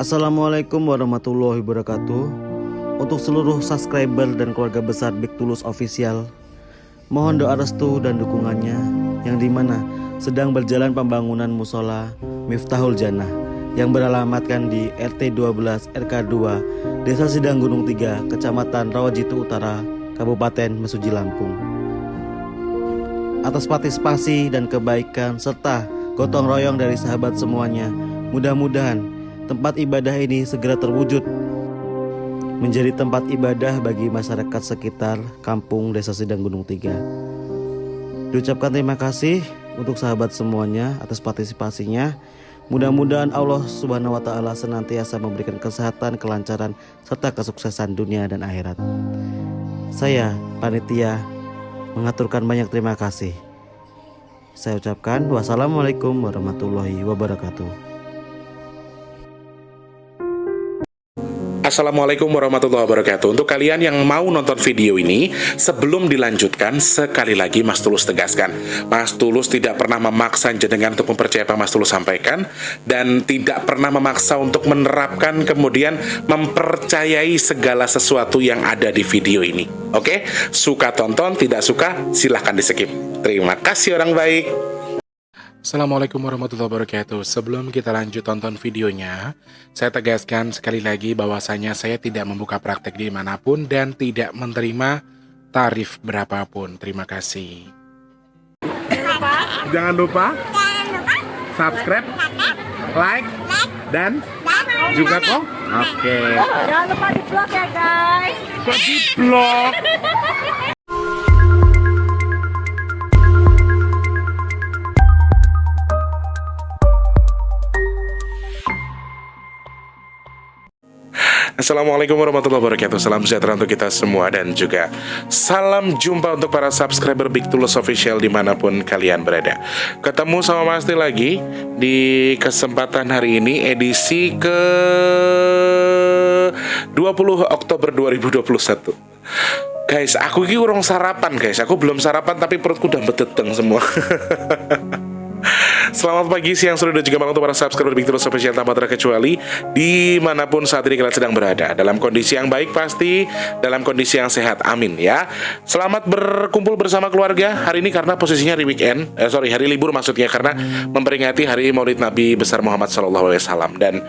Assalamualaikum warahmatullahi wabarakatuh. Untuk seluruh subscriber dan keluarga besar Big Tulus Official, mohon doa restu dan dukungannya yang dimana sedang berjalan pembangunan musola Miftahul Jannah yang beralamatkan di RT 12 RK 2 Desa Sidang Gunung 3 Kecamatan Rawajitu Utara Kabupaten Mesuji Lampung. Atas partisipasi dan kebaikan serta gotong royong dari sahabat semuanya, mudah-mudahan tempat ibadah ini segera terwujud menjadi tempat ibadah bagi masyarakat sekitar kampung Desa Sidang Gunung 3. Diucapkan terima kasih untuk sahabat semuanya atas partisipasinya. Mudah-mudahan Allah Subhanahu wa taala senantiasa memberikan kesehatan, kelancaran serta kesuksesan dunia dan akhirat. Saya panitia mengaturkan banyak terima kasih. Saya ucapkan wassalamualaikum warahmatullahi wabarakatuh. Assalamualaikum warahmatullahi wabarakatuh. Untuk kalian yang mau nonton video ini, sebelum dilanjutkan, sekali lagi Mas Tulus tegaskan, Mas Tulus tidak pernah memaksa jenengan untuk mempercayai apa Mas Tulus sampaikan, dan tidak pernah memaksa untuk menerapkan kemudian mempercayai segala sesuatu yang ada di video ini. Oke? Suka tonton, tidak suka silahkan di skip. Terima kasih orang baik. Assalamualaikum warahmatullahi wabarakatuh. Sebelum kita lanjut tonton videonya, saya tegaskan sekali lagi bahwasanya saya tidak membuka praktek dimanapun dan tidak menerima tarif berapapun. Terima kasih. Jangan lupa subscribe, like, dan juga kok. Oke. Jangan lupa di vlog ya guys. Kok di vlog? Assalamualaikum warahmatullahi wabarakatuh. Salam sejahtera untuk kita semua dan juga salam jumpa untuk para subscriber Big Tulus Official dimanapun kalian berada. Ketemu sama Mas Til lagi di kesempatan hari ini, edisi ke 20 Oktober 2021. Guys, aku ini kurang sarapan guys. Aku belum sarapan tapi perutku udah beteteng semua. Selamat pagi, siang, sore, dan juga malam untuk para subscriber Big Tulus Official tanpa terkecuali dimanapun saat ini kalian sedang berada. Dalam kondisi yang baik pasti, dalam kondisi yang sehat, amin ya. Selamat berkumpul bersama keluarga hari ini karena posisinya hari weekend, hari libur maksudnya, karena memperingati hari Maulid Nabi besar Muhammad SAW. Dan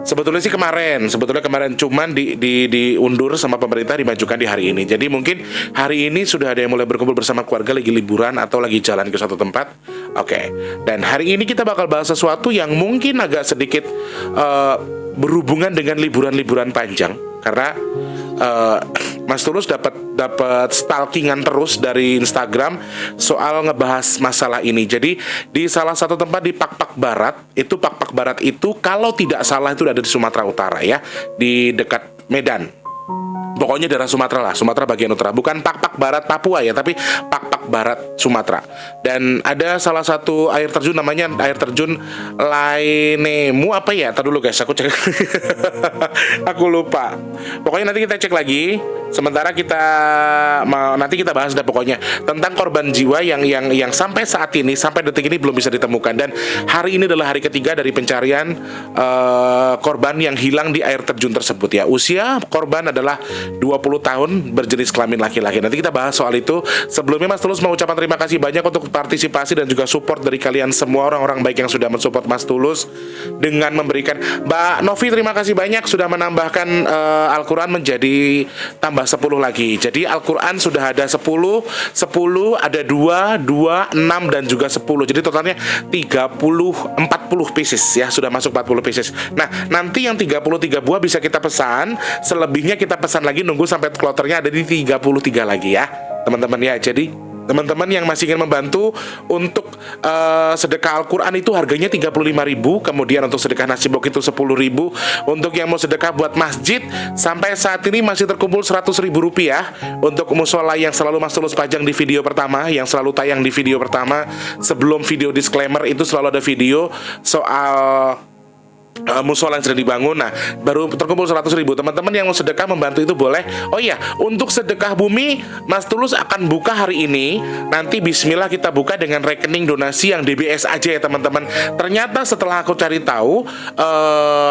sebetulnya kemarin cuman diundur sama pemerintah, dimajukan di hari ini. Jadi mungkin hari ini sudah ada yang mulai berkumpul bersama keluarga, lagi liburan atau lagi jalan ke suatu tempat. Oke. Dan hari ini kita bakal bahas sesuatu yang mungkin agak sedikit berhubungan dengan liburan-liburan panjang, karena Mas Tulus dapat stalkingan terus dari Instagram soal ngebahas masalah ini. Jadi di salah satu tempat di Pak Barat itu kalau tidak salah itu ada di Sumatera Utara ya, di dekat Medan. Pokoknya daerah Sumatera lah, Sumatera bagian utara. Bukan Pak Barat Papua ya, tapi Pak Barat Sumatera. Dan ada salah satu air terjun, namanya air terjun Lainemu apa ya? Tadi dulu guys, aku cek. Aku lupa. Pokoknya nanti kita cek lagi. Sementara nanti kita bahas dah pokoknya tentang korban jiwa yang sampai saat ini, sampai detik ini belum bisa ditemukan. Dan hari ini adalah hari ketiga dari pencarian korban yang hilang di air terjun tersebut ya. Usia korban adalah 20 tahun, berjenis kelamin laki-laki. Nanti kita bahas soal itu. Sebelumnya Mas Tulus mau ucapkan terima kasih banyak untuk partisipasi dan juga support dari kalian semua orang-orang baik yang sudah mensupport Mas Tulus dengan memberikan. Mbak Novi, terima kasih banyak sudah menambahkan Al-Quran menjadi tambah 10 lagi. Jadi Al-Quran sudah ada 10, ada 2, 6 dan juga 10. Jadi totalnya 40 pieces ya, sudah masuk 40 pieces. Nah, nanti yang 33 buah bisa kita pesan, selebihnya kita pesan lagi, nunggu sampai kloternya ada di 33 lagi ya, teman-teman ya. Jadi teman-teman yang masih ingin membantu untuk sedekah Al-Quran itu harganya 35.000, kemudian untuk sedekah nasi bok itu 10.000. Untuk yang mau sedekah buat masjid, sampai saat ini masih terkumpul 100.000 rupiah. Untuk musola yang selalu Mas Tulus pajang di video pertama, yang selalu tayang di video pertama sebelum video disclaimer, itu selalu ada video soal musola yang sedang dibangun. Nah, baru terkumpul 100.000. Teman-teman yang mau sedekah membantu itu boleh. Oh iya, untuk sedekah bumi Mas Tulus akan buka hari ini. Nanti bismillah kita buka dengan rekening donasi yang DBS aja ya teman-teman. Ternyata setelah aku cari tahu,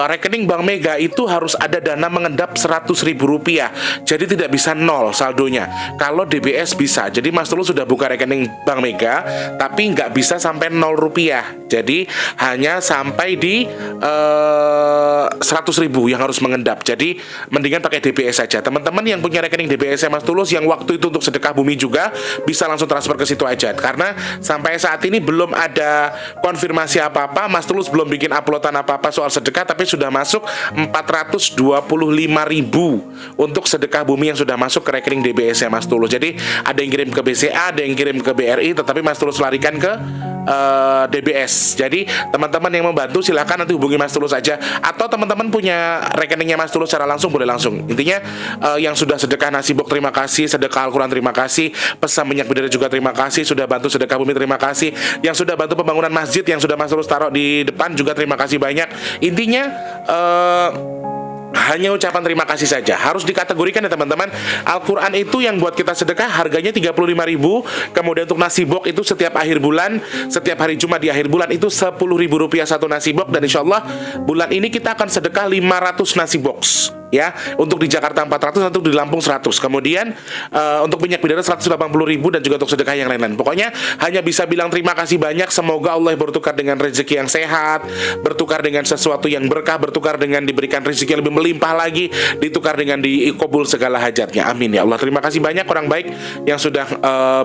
rekening Bank Mega itu harus ada dana mengendap 100.000 rupiah. Jadi tidak bisa nol saldonya. Kalau DBS bisa. Jadi Mas Tulus sudah buka rekening Bank Mega, tapi nggak bisa sampai 0 rupiah. Jadi hanya sampai di 100.000 yang harus mengendap. Jadi mendingan pakai DBS saja. Teman-teman yang punya rekening DBS Mas Tulus yang waktu itu untuk sedekah bumi juga bisa langsung transfer ke situ aja. Karena sampai saat ini belum ada konfirmasi apa-apa. Mas Tulus belum bikin uploadan apa-apa soal sedekah, tapi sudah masuk 425.000 untuk sedekah bumi yang sudah masuk ke rekening DBS Mas Tulus. Jadi ada yang kirim ke BCA, ada yang kirim ke BRI, tetapi Mas Tulus larikan ke DBS. Jadi teman-teman yang membantu silahkan nanti hubungi Mas Tulus aja, atau teman-teman punya rekeningnya Mas Tulus secara langsung boleh langsung. Intinya yang sudah sedekah nasi box terima kasih, sedekah Al-Quran terima kasih, pesan minyak bidara juga terima kasih, sudah bantu sedekah bumi terima kasih, yang sudah bantu pembangunan masjid yang sudah Mas Tulus taruh di depan juga terima kasih banyak. Intinya hanya ucapan terima kasih saja. Harus dikategorikan ya teman-teman. Al-Quran itu yang buat kita sedekah harganya 35.000. Kemudian untuk nasi box itu setiap akhir bulan, setiap hari Jumat di akhir bulan itu 10.000 rupiah satu nasi box. Dan insya Allah bulan ini kita akan sedekah 500 nasi box ya. Untuk di Jakarta 400, untuk di Lampung 100. Kemudian untuk minyak bidara 180.000 dan juga untuk sedekah yang lain-lain. Pokoknya hanya bisa bilang terima kasih banyak. Semoga Allah bertukar dengan rezeki yang sehat, bertukar dengan sesuatu yang berkah, bertukar dengan diberikan rezeki yang lebih melimpah lagi, ditukar dengan dikabul segala hajatnya. Amin ya Allah. Terima kasih banyak orang baik yang sudah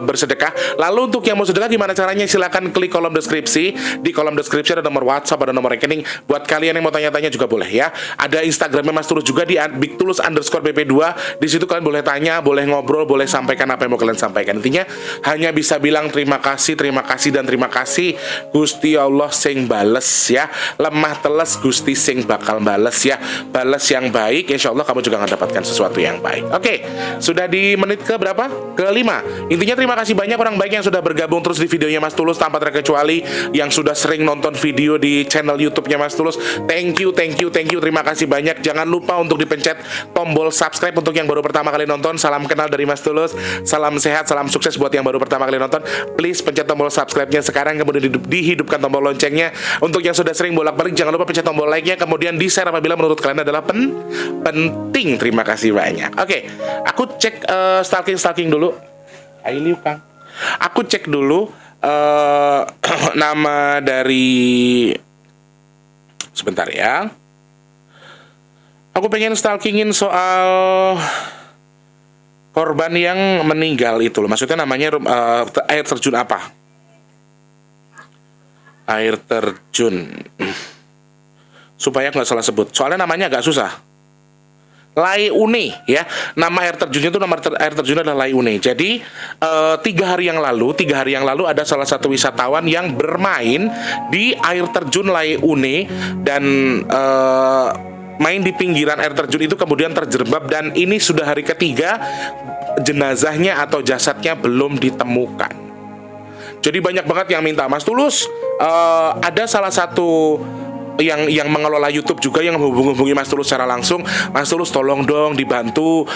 bersedekah. Lalu untuk yang mau sedekah gimana caranya? Silakan klik kolom deskripsi. Di kolom deskripsi ada nomor WhatsApp, ada nomor rekening. Buat kalian yang mau tanya-tanya juga boleh ya. Ada Instagramnya Mas Tulus juga di @bigtulus_bp2. Di situ kalian boleh tanya, boleh ngobrol, boleh sampaikan apa yang mau kalian sampaikan. Intinya hanya bisa bilang terima kasih dan terima kasih. Gusti Allah sing bales ya. Lemah teles Gusti sing bakal bales ya. Bales yang baik, insya Allah kamu juga akan dapatkan sesuatu yang baik. Oke, sudah di menit ke berapa? Ke-5. Intinya terima kasih banyak orang baik yang sudah bergabung terus di videonya Mas Tulus tanpa terkecuali, yang sudah sering nonton video di channel YouTube-nya Mas Tulus. Thank you. Terima kasih banyak. Jangan lupa untuk dipencet tombol subscribe untuk yang baru pertama kali nonton. Salam kenal dari Mas Tulus. Salam sehat, salam sukses buat yang baru pertama kali nonton. Please pencet tombol subscribe-nya sekarang, kemudian dihidupkan tombol loncengnya. Untuk yang sudah sering bolak-balik jangan lupa pencet tombol like-nya, kemudian di-share apabila menurut kalian adalah penting. Terima kasih banyak. Oke, aku cek stalking dulu. Ailiu Kang. Aku cek dulu nama dari, sebentar ya. Aku pengen stalkingin soal korban yang meninggal itu loh. Maksudnya namanya air terjun apa? Air terjun. Supaya nggak salah sebut. Soalnya namanya agak susah. Lai Une ya. Nama air terjunnya itu air terjunnya adalah Lai Une. Jadi 3 hari yang lalu ada salah satu wisatawan yang bermain di air terjun Lai Une dan main di pinggiran air terjun itu kemudian terjerembab, dan ini sudah hari ketiga jenazahnya atau jasadnya belum ditemukan. Jadi banyak banget yang minta, Mas Tulus, ada salah satu yang mengelola YouTube juga yang menghubungi Mas Tulus secara langsung. Mas Tulus tolong dong dibantu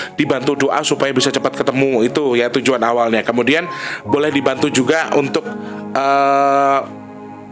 doa supaya bisa cepat ketemu, itu ya tujuan awalnya. Kemudian boleh dibantu juga untuk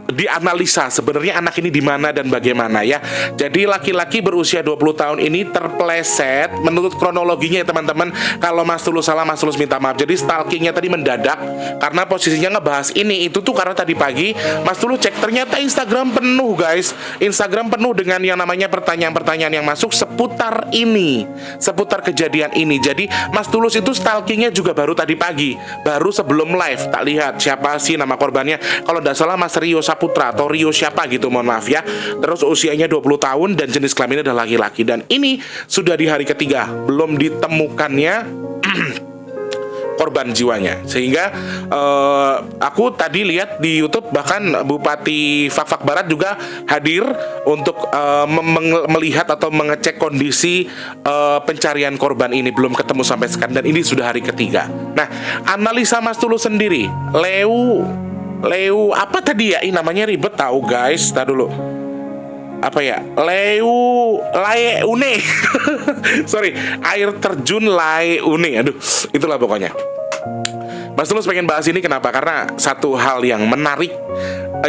dianalisa sebenarnya anak ini di mana dan bagaimana ya. Jadi laki-laki berusia 20 tahun ini terpleset menurut kronologinya ya teman-teman. Kalau Mas Tulus salah, Mas Tulus minta maaf. Jadi stalkingnya tadi mendadak karena posisinya ngebahas ini itu tuh karena tadi pagi Mas Tulus cek ternyata Instagram penuh guys. Instagram penuh dengan yang namanya pertanyaan-pertanyaan yang masuk seputar ini, seputar kejadian ini. Jadi Mas Tulus itu stalkingnya juga baru tadi pagi, baru sebelum live. Tak lihat siapa sih nama korbannya. Kalau tidak salah Mas Rio Saputra atau Rio siapa gitu, mohon maaf ya. Terus usianya 20 tahun dan jenis kelaminnya adalah laki-laki. Dan ini sudah di hari ketiga belum ditemukannya korban jiwanya. Sehingga aku tadi lihat di YouTube bahkan Bupati Fak-Fak Barat juga hadir untuk melihat atau mengecek kondisi pencarian korban ini. Belum ketemu sampai sekarang dan ini sudah hari ketiga. Nah, analisa Mas Tulus sendiri, Leu apa tadi ya? Ini namanya ribet tahu guys. Tar dulu. apa ya, Laeune sorry, air terjun Laeune, aduh itulah pokoknya. Mas Tulus pengen bahas ini kenapa? Karena satu hal yang menarik,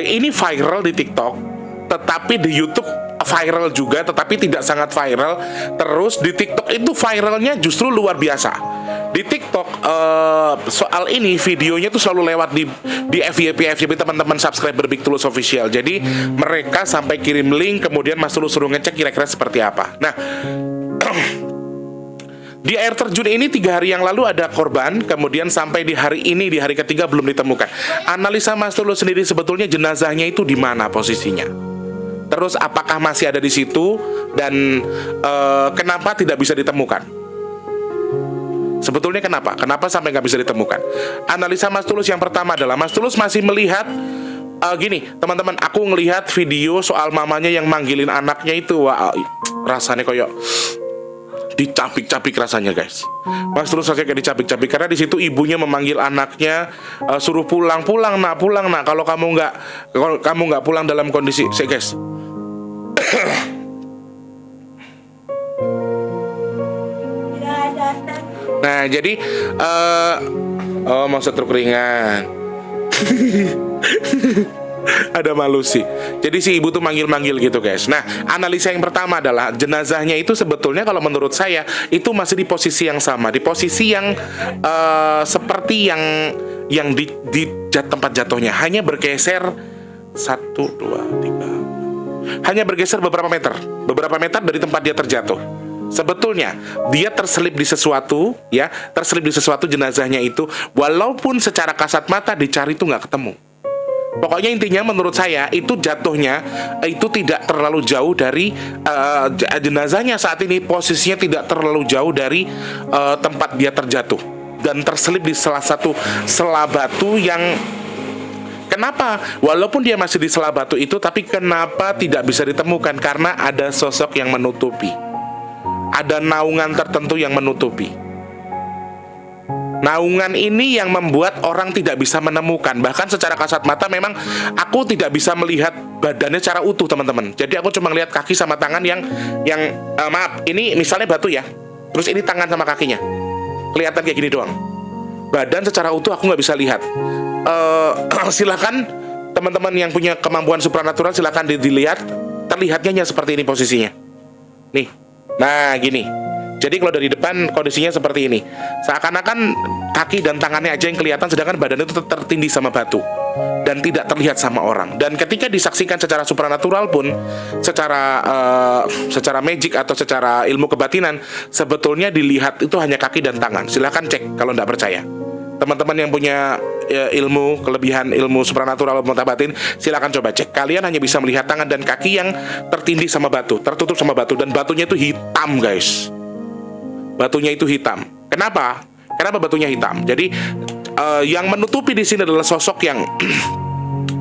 ini viral di TikTok, tetapi di YouTube viral juga, tetapi tidak sangat viral. Terus di TikTok itu viralnya justru luar biasa. Di TikTok soal ini videonya tuh selalu lewat di FYP teman-teman subscriber Big Tulus Official. Jadi mereka sampai kirim link, kemudian Mas Tulus suruh ngecek kira-kira seperti apa. Nah, di air terjun ini 3 hari yang lalu ada korban, kemudian sampai di hari ini, di hari ketiga belum ditemukan. Analisa Mas Tulus sendiri sebetulnya jenazahnya itu di mana posisinya? Terus apakah masih ada di situ dan kenapa tidak bisa ditemukan? Sebetulnya kenapa? Kenapa sampai nggak bisa ditemukan? Analisa Mas Tulus yang pertama adalah Mas Tulus masih melihat gini, teman-teman, aku ngelihat video soal mamanya yang manggilin anaknya itu, wah, rasanya koyok dicapik-capik rasanya, guys. Mas Tulus rasanya kayak dicapik-capik karena di situ ibunya memanggil anaknya, suruh pulang nak, kalau kamu nggak pulang dalam kondisi, guys. Nah, jadi mau setruk ringan. Ada malu sih. Jadi si ibu tuh manggil-manggil gitu, guys. Nah, analisa yang pertama adalah jenazahnya itu sebetulnya kalau menurut saya itu masih di posisi yang sama, di posisi yang seperti yang di tempat jatuhnya, hanya bergeser 1, 2, 3, hanya bergeser beberapa meter dari tempat dia terjatuh. Sebetulnya dia terselip di sesuatu, ya, terselip di sesuatu jenazahnya itu, walaupun secara kasat mata dicari itu nggak ketemu. Pokoknya intinya menurut saya itu jatuhnya itu tidak terlalu jauh dari jenazahnya saat ini posisinya tidak terlalu jauh dari tempat dia terjatuh dan terselip di salah satu sela batu yang kenapa walaupun dia masih di sela batu itu tapi kenapa tidak bisa ditemukan karena ada sosok yang menutupi. Ada naungan tertentu yang menutupi. Naungan ini yang membuat orang tidak bisa menemukan. Bahkan secara kasat mata memang aku tidak bisa melihat badannya secara utuh, teman-teman. Jadi aku cuma lihat kaki sama tangan yang maaf, ini misalnya batu ya. Terus ini tangan sama kakinya. Kelihatan kayak gini doang. Badan secara utuh aku nggak bisa lihat. Silakan teman-teman yang punya kemampuan supranatural silakan dilihat. Terlihatnya seperti ini posisinya. Nih. Nah, gini. Jadi kalau dari depan kondisinya seperti ini. Seakan-akan kaki dan tangannya aja yang kelihatan, sedangkan badan itu tertindih sama batu dan tidak terlihat sama orang. Dan ketika disaksikan secara supranatural pun, secara magic atau secara ilmu kebatinan, sebetulnya dilihat itu hanya kaki dan tangan. Silahkan cek kalau tidak percaya. Teman-teman yang punya kelebihan ilmu supranatural atau batin, silakan coba cek. Kalian hanya bisa melihat tangan dan kaki yang tertindih sama batu, tertutup sama batu, dan batunya itu hitam, guys. Batunya itu hitam. Kenapa? Kenapa batunya hitam? Jadi yang menutupi di sini adalah sosok yang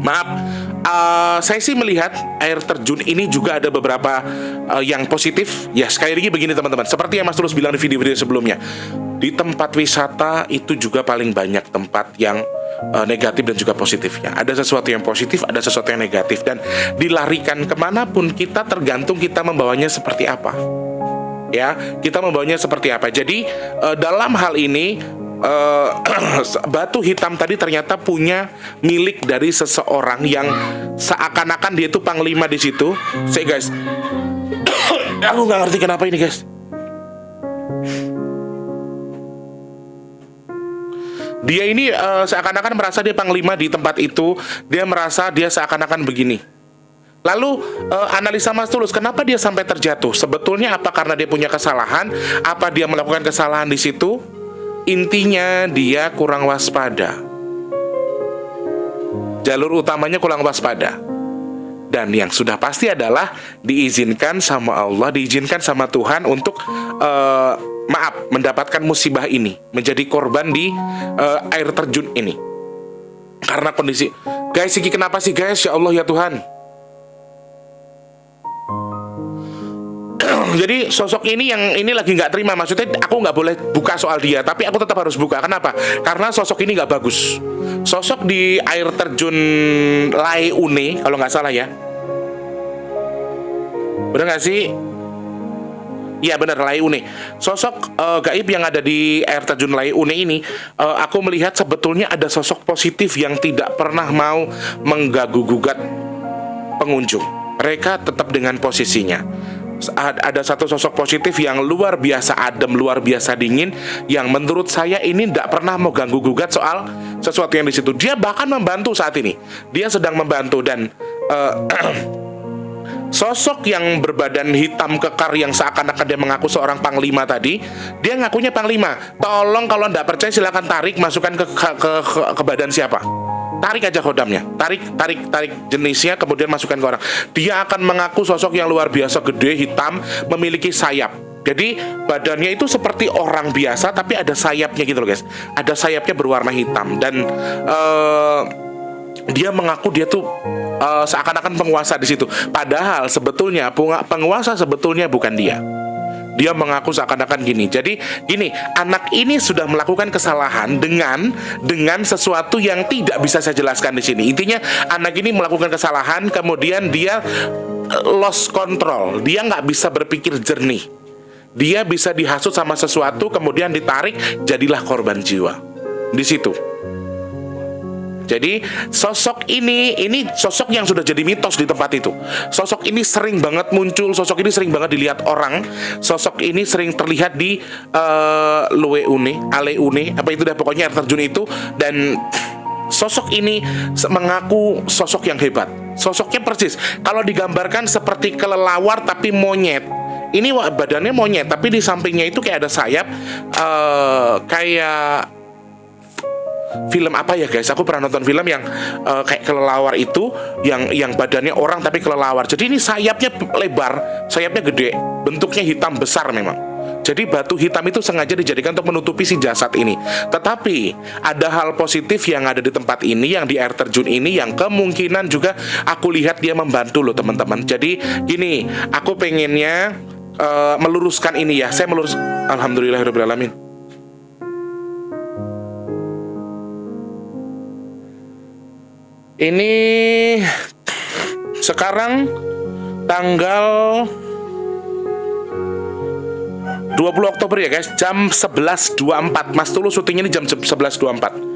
maaf. Saya sih melihat air terjun ini juga ada beberapa yang positif. Ya, sekali lagi begini teman-teman. Seperti yang Mas Tulus bilang di video-video sebelumnya, di tempat wisata itu juga paling banyak tempat yang negatif dan juga positifnya. Ada sesuatu yang positif, ada sesuatu yang negatif, dan dilarikan kemanapun kita tergantung kita membawanya seperti apa. Ya, kita membawanya seperti apa. Jadi dalam hal ini batu hitam tadi ternyata punya milik dari seseorang yang seakan-akan dia itu panglima di situ. Saya guys, aku nggak ngerti kenapa ini, guys. Dia ini seakan-akan merasa dia panglima di tempat itu. Dia merasa dia seakan-akan begini. Lalu analisa Mas Tulus, kenapa dia sampai terjatuh? Sebetulnya apa karena dia punya kesalahan? Apa dia melakukan kesalahan di situ? Intinya dia kurang waspada. Jalur utamanya kurang waspada. Dan yang sudah pasti adalah diizinkan sama Allah, diizinkan sama Tuhan untuk mendapatkan musibah ini, menjadi korban di air terjun ini. Karena kondisi, guys, ini kenapa sih guys? Ya Allah ya Tuhan. Jadi sosok ini yang ini lagi nggak terima, maksudnya aku nggak boleh buka soal dia, tapi aku tetap harus buka. Kenapa? Karena sosok ini nggak bagus. Sosok di air terjun Laeune kalau nggak salah ya. Bener nggak sih? Iya benar, Laiune. Sosok gaib yang ada di air terjun Laiune ini, aku melihat sebetulnya ada sosok positif yang tidak pernah mau mengganggu-gugat pengunjung. Mereka tetap dengan posisinya. Ada satu sosok positif yang luar biasa adem, luar biasa dingin, yang menurut saya ini tidak pernah mau ganggu-gugat soal sesuatu yang di situ. Dia bahkan membantu saat ini. Dia sedang membantu dan sosok yang berbadan hitam kekar yang seakan-akan dia mengaku seorang panglima tadi, dia ngakunya panglima. Tolong kalau nggak percaya silakan tarik, masukkan ke badan siapa. Tarik aja kodamnya, tarik jenisnya, kemudian masukkan ke orang. Dia akan mengaku sosok yang luar biasa gede, hitam, memiliki sayap. Jadi badannya itu seperti orang biasa, tapi ada sayapnya gitu loh guys. Ada sayapnya berwarna hitam dan dia mengaku dia tuh seakan-akan penguasa di situ. Padahal sebetulnya penguasa sebetulnya bukan dia. Dia mengaku seakan-akan gini. Jadi gini, anak ini sudah melakukan kesalahan dengan sesuatu yang tidak bisa saya jelaskan di sini. Intinya anak ini melakukan kesalahan, kemudian dia lost control. Dia nggak bisa berpikir jernih. Dia bisa dihasut sama sesuatu, kemudian ditarik, jadilah korban jiwa. Di situ. Jadi sosok ini sosok yang sudah jadi mitos di tempat itu. Sosok ini sering banget muncul, sosok ini sering banget dilihat orang. Sosok ini sering terlihat di Aleune, apa itu dah pokoknya air terjun itu. Dan sosok ini mengaku sosok yang hebat. Sosoknya persis kalau digambarkan seperti kelelawar tapi monyet. Ini badannya monyet, tapi di sampingnya itu kayak ada sayap, kayak film apa ya guys? Aku pernah nonton film yang kayak kelelawar itu, yang badannya orang tapi kelelawar. Jadi ini sayapnya lebar, sayapnya gede, bentuknya hitam besar memang. Jadi batu hitam itu sengaja dijadikan untuk menutupi si jasad ini. Tetapi ada hal positif yang ada di tempat ini, yang di air terjun ini, yang kemungkinan juga aku lihat dia membantu loh teman-teman. Jadi gini, aku pengennya meluruskan ini ya. Saya melurus. Alhamdulillahirrahmanirrahim. Ini sekarang tanggal 20 Oktober ya guys, jam 11.24. Mas Tulus syutingnya ini jam 11.24.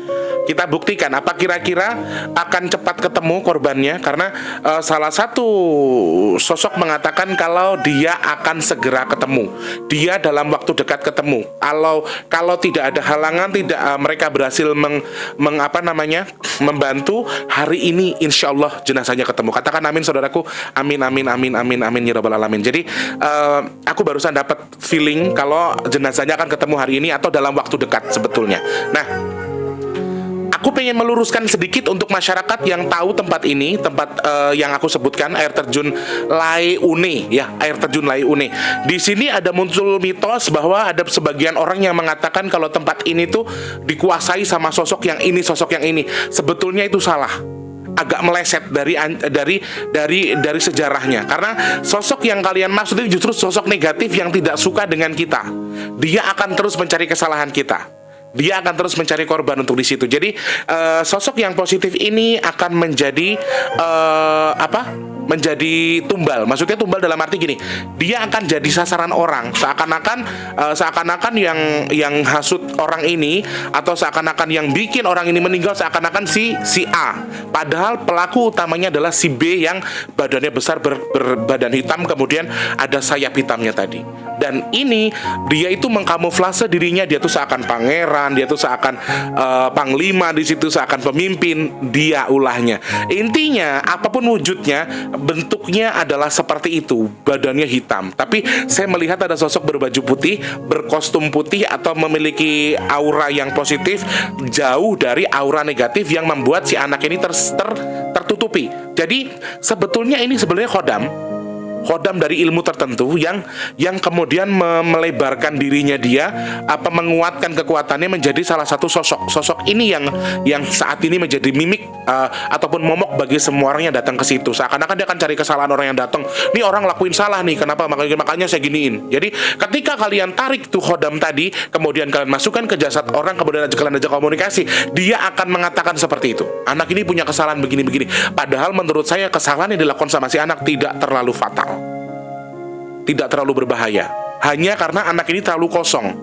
Kita buktikan apa kira-kira akan cepat ketemu korbannya. Karena salah satu sosok mengatakan kalau dia akan segera ketemu. Dia dalam waktu dekat ketemu. Kalau tidak ada halangan, tidak mereka berhasil membantu, hari ini insya Allah jenazahnya ketemu. Katakan amin saudaraku. Amin amin amin amin amin ya rabbal alamin. Jadi aku barusan dapat feeling kalau jenazahnya akan ketemu hari ini atau dalam waktu dekat sebetulnya. Nah, aku pengen meluruskan sedikit untuk masyarakat yang tahu tempat ini, tempat yang aku sebutkan, air terjun Laiune ya, air terjun Laiune. Di sini ada muncul mitos bahwa ada sebagian orang yang mengatakan kalau tempat ini tuh dikuasai sama sosok yang ini, sosok yang ini. Sebetulnya itu salah. Agak meleset dari sejarahnya. Karena sosok yang kalian maksud itu justru sosok negatif yang tidak suka dengan kita. Dia akan terus mencari kesalahan kita. Dia akan terus mencari korban untuk di situ. Jadi sosok yang positif ini akan menjadi menjadi tumbal. Maksudnya tumbal dalam arti gini, dia akan jadi sasaran orang. Seakan-akan yang hasut orang ini, atau seakan-akan yang bikin orang ini meninggal seakan-akan si A. Padahal pelaku utamanya adalah si B yang badannya besar, berbadan hitam, kemudian ada sayap hitamnya tadi. Dan ini dia itu mengkamuflase dirinya, dia tuh seakan pangeran, dia tuh seakan panglima di situ, seakan pemimpin. Dia ulahnya. Intinya apapun wujudnya, bentuknya adalah seperti itu, badannya hitam. Tapi saya melihat ada sosok berbaju putih, berkostum putih, atau memiliki aura yang positif, jauh dari aura negatif yang membuat si anak ini tertutupi. Jadi sebetulnya ini sebenarnya khodam dari ilmu tertentu yang kemudian melebarkan dirinya dia, menguatkan kekuatannya menjadi salah satu sosok ini yang saat ini menjadi mimik ataupun momok bagi semua orang yang datang ke situ. Seakan-akan dia akan cari kesalahan orang yang datang. Nih orang lakuin salah nih, kenapa? Makanya saya giniin. Jadi ketika kalian tarik tuh khodam tadi, kemudian kalian masukkan ke jasad orang, kemudian kalian ajak komunikasi, dia akan mengatakan seperti itu. Anak ini punya kesalahan begini-begini. Padahal menurut saya kesalahan yang dilakukan sama si anak tidak terlalu fatal. tidak terlalu berbahaya. Hanya karena anak ini terlalu kosong,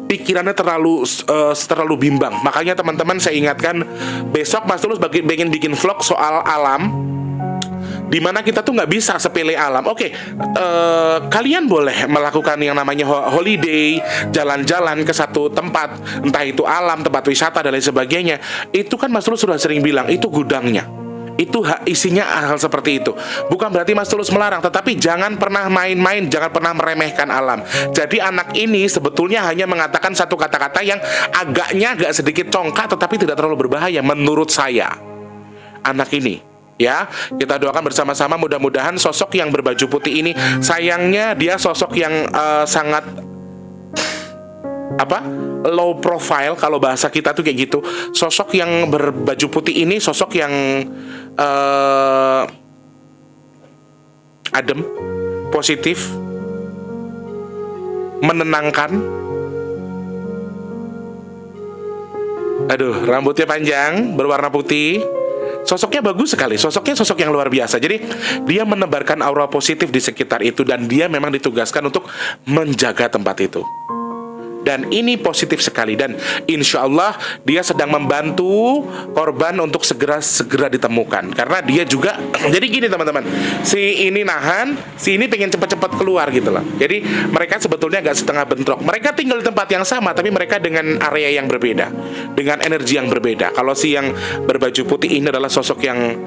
pikirannya terlalu bimbang. Makanya teman-teman saya ingatkan, besok Mas Tulus pengen bikin vlog soal alam, dimana kita tuh nggak bisa sepele alam. Oke, kalian boleh melakukan yang namanya holiday, jalan-jalan ke satu tempat, entah itu alam, tempat wisata dan lain sebagainya. Itu kan Mas Tulus sudah sering bilang, itu gudangnya. Itu isinya hal seperti itu. Bukan berarti Mas Tulus melarang, tetapi jangan pernah main-main, jangan pernah meremehkan alam. Jadi anak ini sebetulnya hanya mengatakan satu kata-kata yang agak sedikit congkak, tetapi tidak terlalu berbahaya menurut saya. Anak ini, ya, kita doakan bersama-sama, mudah-mudahan sosok yang berbaju putih ini, sayangnya dia sosok yang sangat low profile, kalau bahasa kita tuh kayak gitu. Sosok yang berbaju putih ini sosok yang adem, positif, menenangkan. Aduh, rambutnya panjang, berwarna putih. Sosoknya bagus sekali, sosoknya sosok yang luar biasa. Jadi dia menebarkan aura positif di sekitar itu, dan dia memang ditugaskan untuk menjaga tempat itu. Dan ini positif sekali, dan insya Allah dia sedang membantu korban untuk segera ditemukan. Karena dia juga, jadi gini teman-teman, si ini nahan, si ini pengen cepat-cepat keluar gitu loh. Jadi mereka sebetulnya agak setengah bentrok. Mereka tinggal di tempat yang sama, tapi mereka dengan area yang berbeda, dengan energi yang berbeda. Kalau si yang berbaju putih ini adalah sosok yang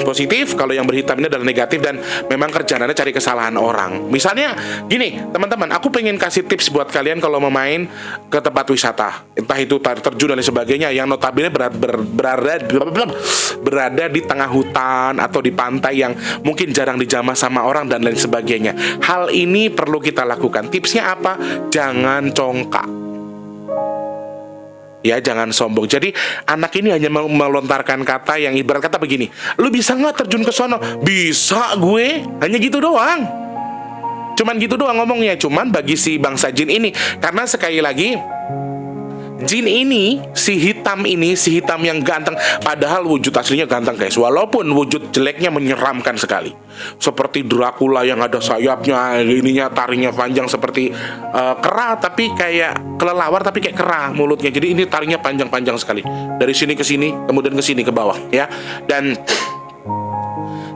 positif, kalau yang berhitam ini adalah negatif, dan memang kerjaannya cari kesalahan orang. Misalnya gini teman-teman, aku pengen kasih tips buat kalian kalau mau main ke tempat wisata, entah itu terjun dan sebagainya, yang notabene berada di tengah hutan atau di pantai yang mungkin jarang dijamah sama orang dan lain sebagainya. Hal ini perlu kita lakukan. Tipsnya apa? Jangan congkak. Ya, jangan sombong. Jadi anak ini hanya melontarkan kata yang ibarat kata begini, lu bisa nggak terjun ke sono? Bisa gue. Hanya gitu doang. Cuman gitu doang ngomongnya. Cuman bagi si bangsa jin ini, karena sekali lagi jin ini, si hitam yang ganteng, padahal wujud aslinya ganteng guys, walaupun wujud jeleknya menyeramkan sekali. Seperti Dracula yang ada sayapnya, ininya taringnya panjang seperti kera, tapi kayak kelelawar tapi kayak kera mulutnya. Jadi ini taringnya panjang-panjang sekali. Dari sini ke sini, kemudian ke sini ke bawah, ya. Dan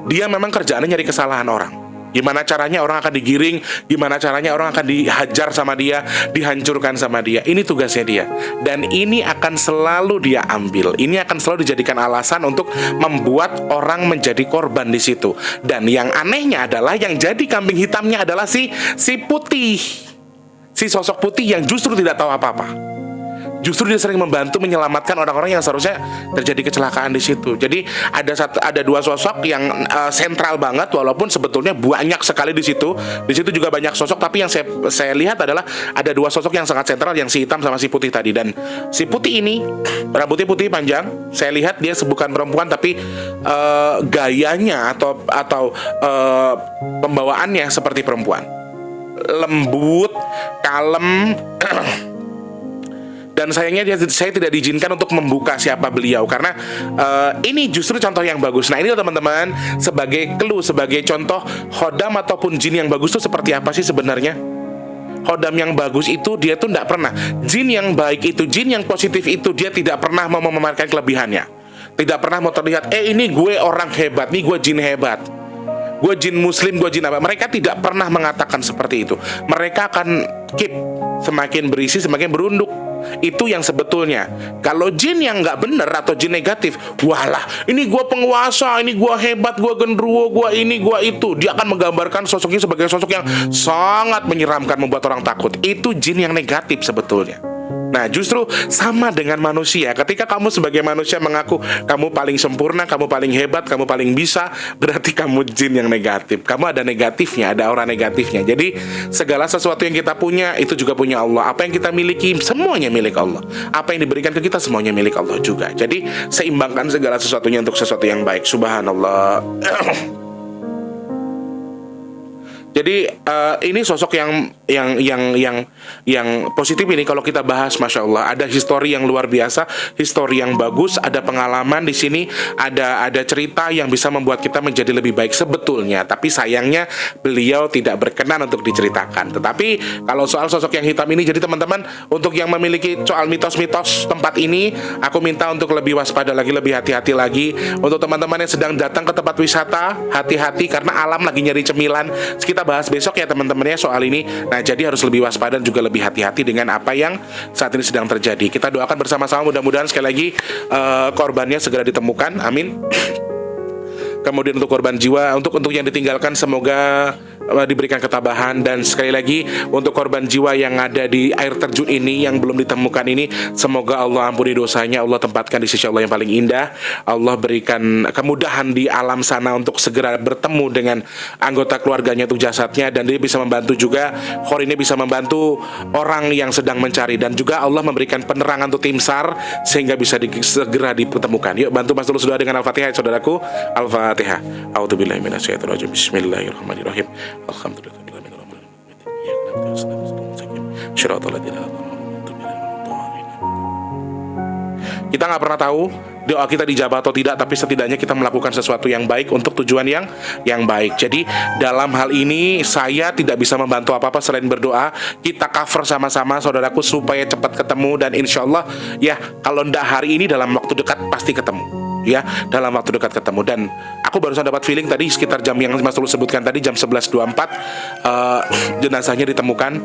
dia memang kerjaannya nyari kesalahan orang. Gimana caranya orang akan digiring, gimana caranya orang akan dihajar sama dia, dihancurkan sama dia. Ini tugasnya dia. Dan ini akan selalu dia ambil. Ini akan selalu dijadikan alasan untuk membuat orang menjadi korban di situ. Dan yang anehnya adalah yang jadi kambing hitamnya adalah si putih. Si sosok putih yang justru tidak tahu apa-apa. Justru dia sering membantu menyelamatkan orang-orang yang seharusnya terjadi kecelakaan di situ. Jadi ada dua sosok yang sentral banget, walaupun sebetulnya banyak sekali di situ. Di situ juga banyak sosok, tapi yang saya lihat adalah ada dua sosok yang sangat sentral, yang si hitam sama si putih tadi. Dan si putih ini rambutnya putih panjang. Saya lihat dia bukan perempuan, tapi gayanya atau pembawaannya seperti perempuan. Lembut, kalem. Dan sayangnya saya tidak diizinkan untuk membuka siapa beliau, karena ini justru contoh yang bagus. Nah ini teman-teman, sebagai clue, sebagai contoh khodam ataupun jin yang bagus itu seperti apa sih sebenarnya. Khodam yang bagus itu dia tuh tidak pernah, jin yang baik itu, jin yang positif itu, dia tidak pernah mau memamerkan kelebihannya. Tidak pernah mau terlihat, ini gue orang hebat, nih gue jin hebat, gue jin muslim, gue jin apa. Mereka tidak pernah mengatakan seperti itu. Mereka akan keep, semakin berisi semakin berunduk. Itu yang sebetulnya. Kalau jin yang nggak bener atau jin negatif, walah, ini gue penguasa, ini gue hebat, gue genderuwo, gue ini, gue itu. Dia akan menggambarkan sosoknya sebagai sosok yang sangat menyeramkan, membuat orang takut. Itu jin yang negatif sebetulnya. Nah justru sama dengan manusia. Ketika kamu sebagai manusia mengaku kamu paling sempurna, kamu paling hebat, kamu paling bisa, berarti kamu jin yang negatif. Kamu ada negatifnya, ada aura negatifnya. Jadi segala sesuatu yang kita punya itu juga punya Allah. Apa yang kita miliki semuanya milik Allah. Apa yang diberikan ke kita semuanya milik Allah juga. Jadi seimbangkan segala sesuatunya untuk sesuatu yang baik. Subhanallah. Jadi ini sosok yang positif ini kalau kita bahas, masya Allah, ada histori yang luar biasa, histori yang bagus, ada pengalaman di sini, ada cerita yang bisa membuat kita menjadi lebih baik sebetulnya. Tapi sayangnya beliau tidak berkenan untuk diceritakan. Tetapi kalau soal sosok yang hitam ini, jadi teman-teman, untuk yang memiliki soal mitos-mitos tempat ini, aku minta untuk lebih waspada lagi, lebih hati-hati lagi. Untuk teman-teman yang sedang datang ke tempat wisata, hati-hati karena alam lagi nyari cemilan. Kita bahas besok ya teman-teman ya soal ini. Nah, jadi harus lebih waspada dan juga lebih hati-hati dengan apa yang saat ini sedang terjadi. Kita doakan bersama-sama, mudah-mudahan sekali lagi korbannya segera ditemukan. Amin. Kemudian untuk korban jiwa, untuk yang ditinggalkan, semoga diberikan ketabahan. Dan sekali lagi untuk korban jiwa yang ada di air terjun ini yang belum ditemukan ini, semoga Allah ampuni dosanya, Allah tempatkan di sisi Allah yang paling indah, Allah berikan kemudahan di alam sana untuk segera bertemu dengan anggota keluarganya untuk jasadnya, dan dia bisa membantu juga, Khor ini bisa membantu orang yang sedang mencari, dan juga Allah memberikan penerangan untuk tim SAR sehingga bisa segera ditemukan. Yuk bantu Mas Tulus doa dengan Al-Fatihah saudaraku. Al-Fatihah. A'udzubillahi minasyaitonirrajim. Bismillahirrahmanirrahim. Kita nggak pernah tahu doa kita dijabah atau tidak, tapi setidaknya kita melakukan sesuatu yang baik untuk tujuan yang baik. Jadi dalam hal ini saya tidak bisa membantu apa-apa selain berdoa. Kita cover sama-sama saudaraku supaya cepat ketemu, dan insya Allah ya kalau ndak hari ini dalam waktu dekat pasti ketemu. Ya, dalam waktu dekat ketemu. Dan aku barusan dapat feeling tadi sekitar jam yang Mas Tulus sebutkan tadi, jam 11.24 jenazahnya ditemukan,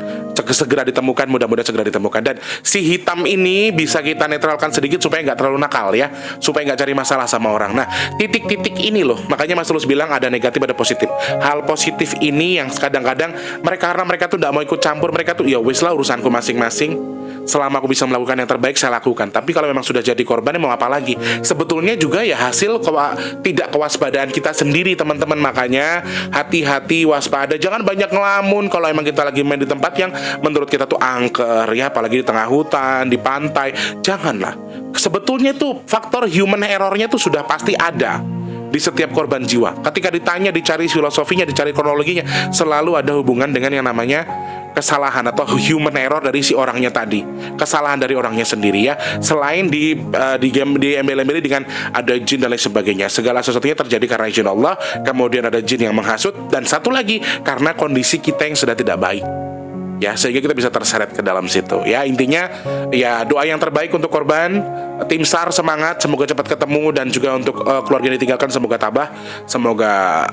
segera ditemukan, mudah-mudahan segera ditemukan. Dan si hitam ini bisa kita netralkan sedikit supaya nggak terlalu nakal ya, supaya nggak cari masalah sama orang. Nah, titik-titik ini loh, makanya Mas Tulus bilang ada negatif ada positif. Hal positif ini yang kadang-kadang karena mereka tuh nggak mau ikut campur, mereka tuh ya wis lah urusanku masing-masing. Selama aku bisa melakukan yang terbaik, saya lakukan. Tapi kalau memang sudah jadi korban, mau apa lagi? Sebetulnya juga ya hasil tidak kewaspadaan kita sendiri, teman-teman. Makanya hati-hati, waspada. Jangan banyak ngelamun kalau emang kita lagi main di tempat yang menurut kita tuh angker ya, apalagi di tengah hutan, di pantai. Janganlah. Sebetulnya tuh faktor human errornya tuh sudah pasti ada di setiap korban jiwa. Ketika ditanya, dicari filosofinya, dicari kronologinya, selalu ada hubungan dengan yang namanya kesalahan atau human error dari si orangnya tadi, kesalahan dari orangnya sendiri ya. Selain di embel-embeli dengan ada jin dan lain sebagainya, segala sesuatunya terjadi karena izin Allah. Kemudian ada jin yang menghasut, dan satu lagi karena kondisi kita yang sudah tidak baik ya, sehingga kita bisa terseret ke dalam situ ya. Intinya ya doa yang terbaik untuk korban, tim SAR semangat, semoga cepat ketemu, dan juga untuk keluarga yang ditinggalkan semoga tabah, semoga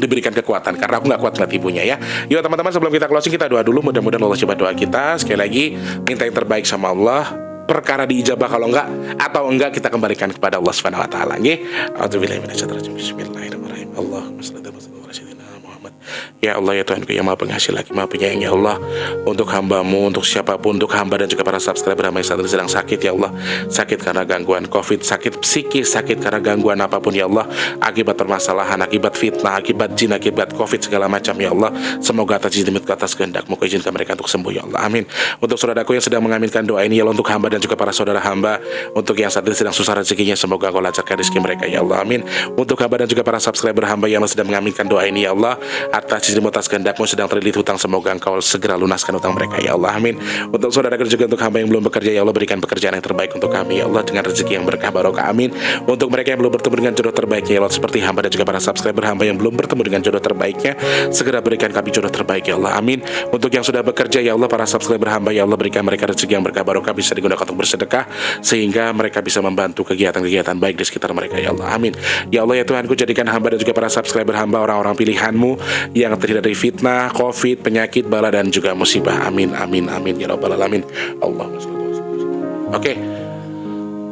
diberikan kekuatan, karena aku nggak kuat ngeliat ibunya ya. Yuk teman-teman, sebelum kita closing kita doa dulu, mudah-mudahan Allah coba doa kita. Sekali lagi minta yang terbaik sama Allah, perkara diijabah, kalau enggak atau enggak kita kembalikan kepada Allah Subhanahu wa taala nggih. A'udzubillahi minasyaitonir rajim. Bismillahirrahmanirrahim. Allahumma shalli ala sayyidina Muhammad. Ya Allah ya Tuhanku yang Maha Pengasih lagi Maha Penyayang ya Allah, untuk hamba-Mu, untuk siapapun, untuk hamba dan juga para subscriber hamba yang saat ini sedang sakit ya Allah, sakit karena gangguan COVID, sakit psikis, sakit karena gangguan apapun ya Allah, akibat permasalahan, akibat fitnah, akibat jin, akibat COVID segala macam ya Allah, semoga atas izin ke atas kehendak-Mu kau izinkan mereka untuk sembuh ya Allah, amin. Untuk saudaraku yang sedang mengaminkan doa ini ya Allah, untuk hamba dan juga para saudara hamba, untuk yang saat ini sedang susah rezekinya, semoga Kau lancarkan rezeki mereka ya Allah, amin. Untuk hamba dan juga para subscriber hamba yang sedang mengaminkan doa ini ya Allah, atas izin atas kehendak-Mu sedang terlilit hutang, semoga Engkau segera lunaskan hutang mereka ya Allah, amin. Untuk saudara juga untuk hamba yang belum bekerja ya Allah, berikan pekerjaan yang terbaik untuk kami ya Allah, dengan rezeki yang berkah barokah, amin. Untuk mereka yang belum bertemu dengan jodoh terbaiknya ya Allah, seperti hamba dan juga para subscriber hamba yang belum bertemu dengan jodoh terbaiknya, segera berikan kami jodoh terbaik ya Allah, amin. Untuk yang sudah bekerja ya Allah, para subscriber hamba ya Allah, berikan mereka rezeki yang berkah barokah, bisa digunakan untuk bersedekah, sehingga mereka bisa membantu kegiatan-kegiatan baik di sekitar mereka ya Allah, amin. Ya Allah ya Tuhanku, jadikan hamba dan juga para subscriber hamba orang-orang pilihan-Mu yang terhindar dari fitnah, COVID, penyakit, bala dan juga musibah, amin, amin, amin ya rabbal alamin. Allahumma shalli ala sayyidina. Oke.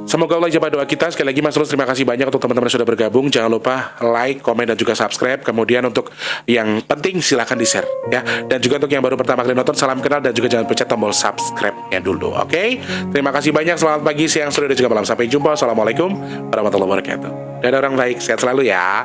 Semoga Allah jawab doa kita. Sekali lagi Mas Tulus terima kasih banyak untuk teman-teman yang sudah bergabung. Jangan lupa like, komen dan juga subscribe. Kemudian untuk yang penting silahkan di-share ya. Dan juga untuk yang baru pertama kali nonton, salam kenal dan juga jangan pencet tombol subscribe-nya dulu. Oke? Terima kasih banyak. Selamat pagi, siang, sore dan juga malam. Sampai jumpa. Assalamualaikum warahmatullahi wabarakatuh. Dan orang baik, sehat selalu ya.